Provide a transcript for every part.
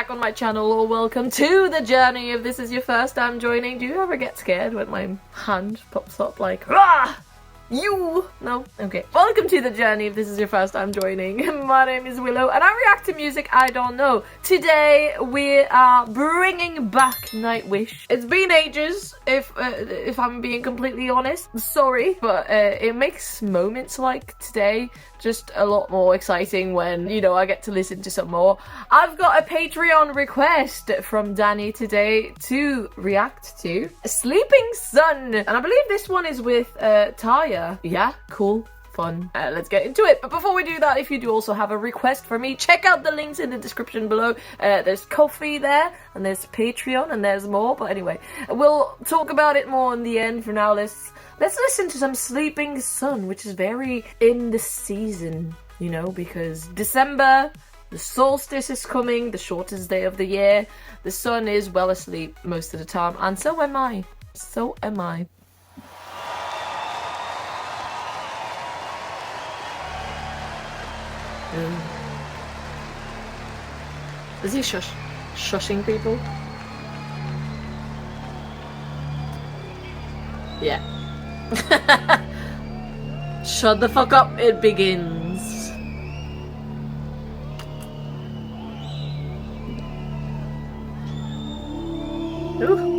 back on my channel, or welcome to the journey. If this is your first time joining, do you ever get scared when my hand pops up like, ah, you? No? Okay. Welcome to the journey if this is your first time joining. My name is Willow and I react to music I don't know. Today we are bringing back Nightwish. It's been ages, if I'm being completely honest. Sorry, but it makes moments like today just a lot more exciting when, you know, I get to listen to some more. I've got a Patreon request from Danny today to react to Sleeping Sun. And I believe this one is with Tarja. Yeah, cool. Fun. Let's get into it. But before we do that, if you do also have a request for me, check out the links in the description below. There's Ko-fi there, and there's Patreon, and there's more. But anyway, we'll talk about it more in the end. For now, let's listen to some Sleeping Sun, which is very in the season, you know, because December, the solstice is coming, the shortest day of the year. The sun is well asleep most of the time, and so am I. So am I. Is he shushing people? Yeah. Shut the fuck up, it begins. Ooh.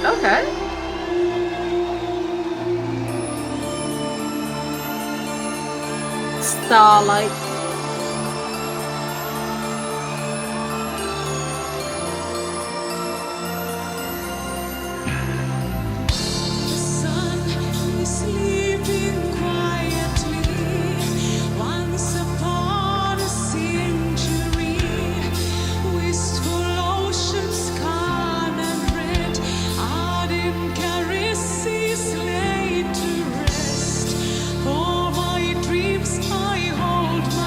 Okay. Starlight. The sun is sleeping quietly. Once upon a century, wistful oceans calm and red, ardent caresses laid to rest. For my dreams I hold my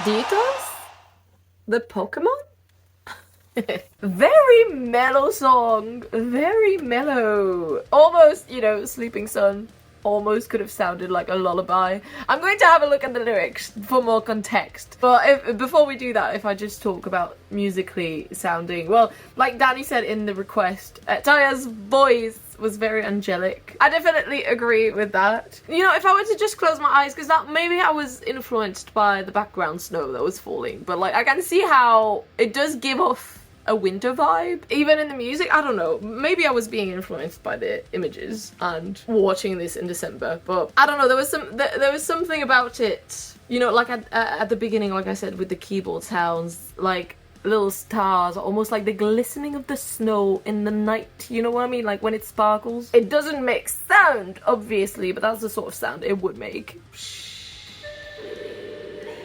Ditos? The Pokemon? Very mellow song. Very mellow. Almost, you know, Sleeping Sun almost could have sounded like a lullaby. I'm going to have a look at the lyrics for more context. But before we do that, if I just talk about musically sounding, well, like Danny said in the request, Tarja's voice was very angelic. I definitely agree with that. You know, if I were to just close my eyes, because that maybe I was influenced by the background snow that was falling, but like I can see how it does give off a winter vibe, even in the music. I don't know, maybe I was being influenced by the images and watching this in December, but I don't know, there was something about it, you know, like at the beginning, like I said, with the keyboard sounds, like little stars, almost like the glistening of the snow in the night, you know what I mean, like when it sparkles. It doesn't make sound, obviously, but that's the sort of sound it would make.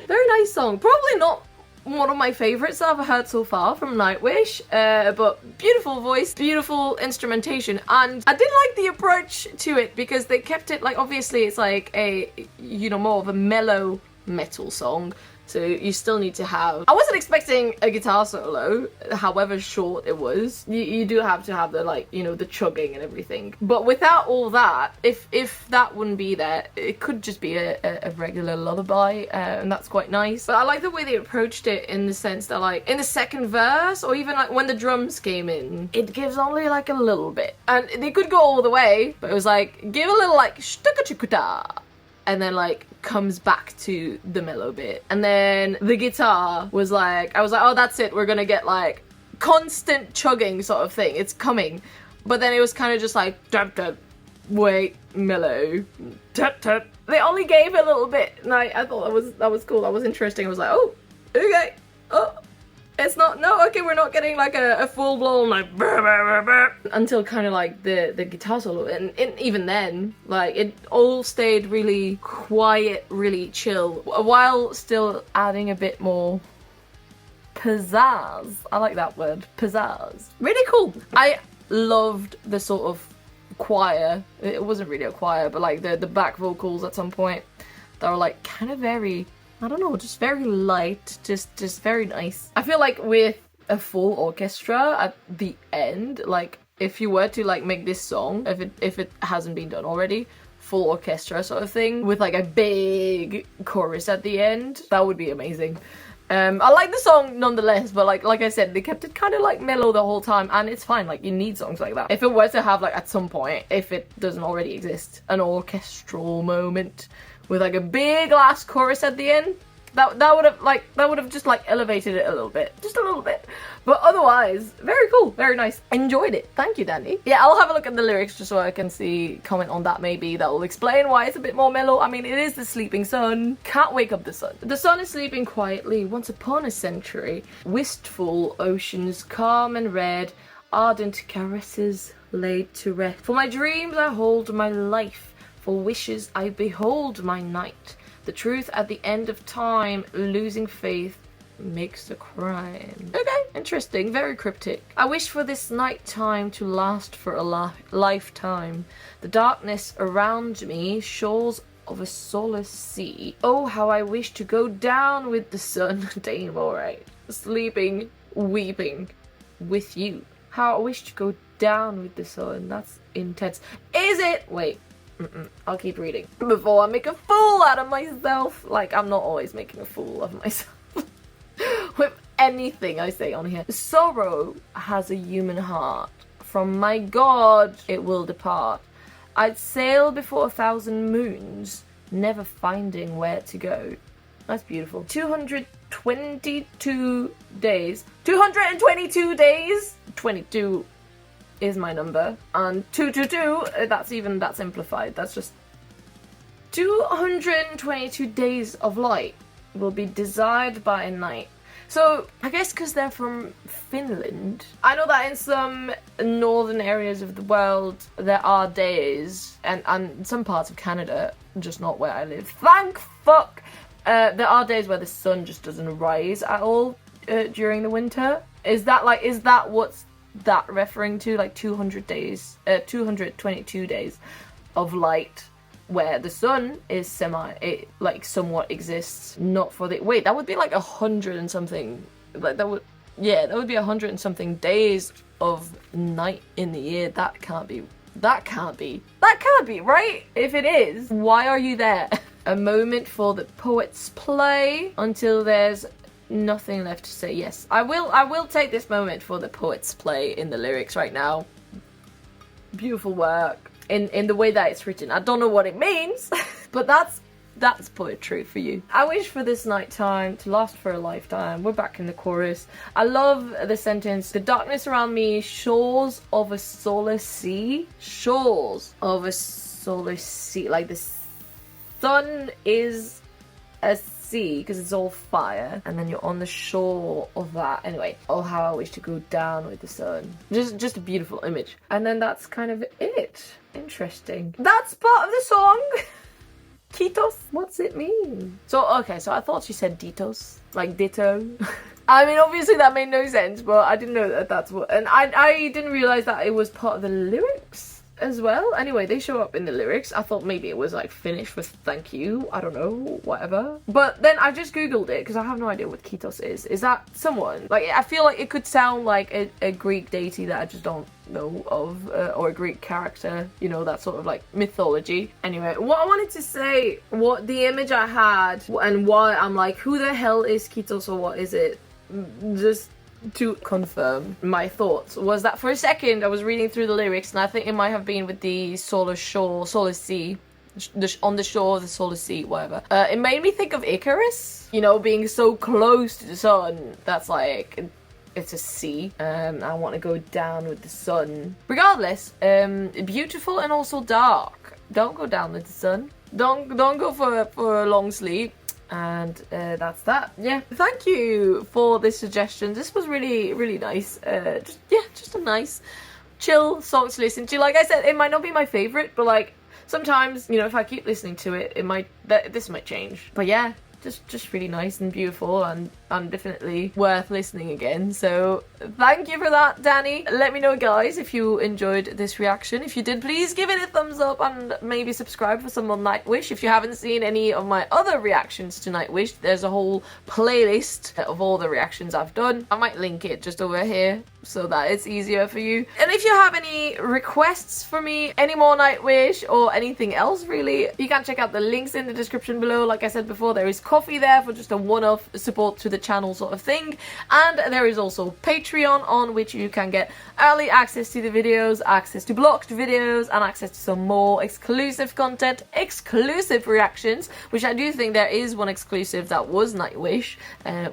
Very nice song, probably not one of my favourites that I've heard so far from Nightwish, but beautiful voice, beautiful instrumentation, and I did like the approach to it because they kept it, like, obviously it's like a, you know, more of a mellow metal song, so you still need to have, I wasn't expecting a guitar solo, however short it was. You do have to have the, like, you know, the chugging and everything, but without all that, if that wouldn't be there, it could just be a regular lullaby, and that's quite nice. But I like the way they approached it in the sense that, like, in the second verse, or even like when the drums came in, it gives only like a little bit, and they could go all the way, but it was like, give a little like shtuka-chukuta, and then like comes back to the mellow bit, and then the guitar was like, I was like, oh, that's it, we're gonna get like constant chugging sort of thing, it's coming, but then it was kind of just like tap tap, wait, mellow, tap tap. They only gave a little bit, and I thought that was cool, that was interesting. I was like, oh, okay, oh, it's not, no, okay, we're not getting like a full-blown like bah, bah, bah, bah, until kind of like the guitar solo, and even then, like, it all stayed really quiet, really chill, while still adding a bit more pizzazz. I like that word, pizzazz. Really cool. I loved the sort of choir. It wasn't really a choir, but like the back vocals at some point that were like kind of very, I don't know, just very light, just very nice. I feel like with a full orchestra at the end, like if you were to like make this song, if it hasn't been done already, full orchestra sort of thing with like a big chorus at the end, that would be amazing. I like the song nonetheless, but like I said, they kept it kind of like mellow the whole time, and it's fine, like you need songs like that. If it were to have like at some point, if it doesn't already exist, an orchestral moment with like a big last chorus at the end, that would have just like elevated it a little bit, just a little bit. But otherwise, very cool, very nice. Enjoyed it. Thank you, Danny. Yeah, I'll have a look at the lyrics just so I can see, comment on that maybe. That will explain why it's a bit more mellow. I mean, it is the sleeping sun. Can't wake up the sun. The sun is sleeping quietly once upon a century. Wistful oceans, calm and red, ardent caresses laid to rest. For my dreams I hold my life, for wishes I behold my night. The truth at the end of time, losing faith makes a crime. Okay, interesting, very cryptic. I wish for this night time to last for a lifetime. The darkness around me, shores of a soulless sea. Oh, how I wish to go down with the sun. Damn, alright. Sleeping, weeping with you. How I wish to go down with the sun. That's intense. Is it? Wait. I'll keep reading before I make a fool out of myself. Like, I'm not always making a fool of myself with anything I say on here. Sorrow has a human heart. From my God it will depart. I'd sail before 1,000 moons, never finding where to go. That's beautiful. 222 days. 222 days? 22 is my number, and 222, that's simplified, that's just 222 days of light will be desired by night. So I guess because they're from Finland, I know that in some northern areas of the world there are days, and some parts of Canada, just not where I live, thank fuck, there are days where the sun just doesn't rise at all during the winter. Is that what's that referring to, like 200 days, 222 days of light where the sun is somewhat exists, not for the, wait, that would be like 100 and something, like that would, yeah, that would be 100 and something days of night in the year. That can't be, right? If it is, why are you there? A moment for the poet's play until there's nothing left to say. Yes, I will take this moment for the poet's play in the lyrics right now. Beautiful work in the way that it's written. I don't know what it means, but that's poetry for you. I wish for this nighttime to last for a lifetime. We're back in the chorus. I love the sentence, the darkness around me, shores of a solar sea. Shores of a solar sea. Like the sun is a sea because it's all fire, and then you're on the shore of that. Anyway, oh how I wish to go down with the sun. Just a beautiful image. And then that's kind of it. Interesting. That's part of the song. Kitos? What's it mean? So, okay, so I thought she said ditos, like ditto. I mean, obviously that made no sense, but I didn't know that that's what, and I didn't realize that it was part of the lyrics as well. Anyway, they show up in the lyrics. I thought maybe it was like finished with thank you. I don't know, whatever. But then I just googled it because I have no idea what Kitos is. Is that someone? Like, I feel like it could sound like a Greek deity that I just don't know of, or a Greek character, you know, that sort of like mythology. Anyway, what I wanted to say, what the image I had and why I'm like, who the hell is Kitos or what is it? Just to confirm my thoughts was that for a second I was reading through the lyrics, and I think it might have been with the solar sea, on the shore of the solar sea, whatever. It made me think of Icarus, you know, being so close to the sun. That's like, it's a sea. I want to go down with the sun. Regardless, beautiful and also dark. Don't go down with the sun. Don't go for a long sleep. And that's that. Yeah, thank you for this suggestion. This was really nice. Just a nice chill song to listen to. Like I said, it might not be my favorite, but like sometimes, you know, if I keep listening to it, this might change. But yeah, just really nice and beautiful, and definitely worth listening again. So thank you for that, Danny. Let me know, guys, if you enjoyed this reaction. If you did, please give it a thumbs up and maybe subscribe for some more Nightwish. If you haven't seen any of my other reactions to Nightwish, there's a whole playlist of all the reactions I've done. I might link it just over here so that it's easier for you. And if you have any requests for me, any more Nightwish or anything else really, you can check out the links in the description below. Like I said before, there is coffee there for just a one-off support to the channel sort of thing, and there is also Patreon, on which you can get early access to the videos, access to blocked videos, and access to some more exclusive content, exclusive reactions, which I do think there is one exclusive that was Nightwish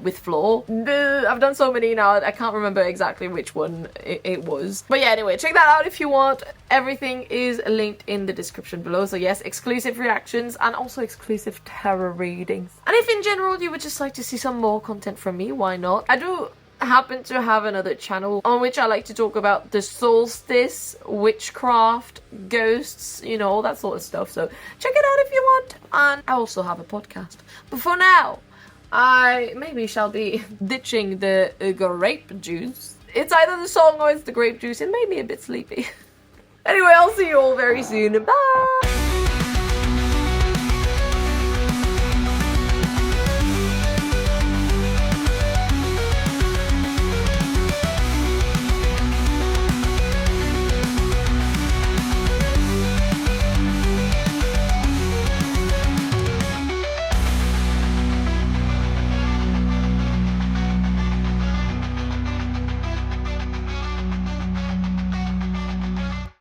with Floor. I've done so many now, I can't remember exactly which one it was. But yeah, anyway, check that out if you want. Everything is linked in the description below. So yes, exclusive reactions and also exclusive tarot readings. And if in general you would just like to see some more content from me, why not? I do happen to have another channel on which I like to talk about the solstice, witchcraft, ghosts, you know, all that sort of stuff. So check it out if you want. And I also have a podcast. But for now, I maybe shall be ditching the grape juice. It's either the song or it's the grape juice. It made me a bit sleepy. Anyway, I'll see you all very soon. Bye!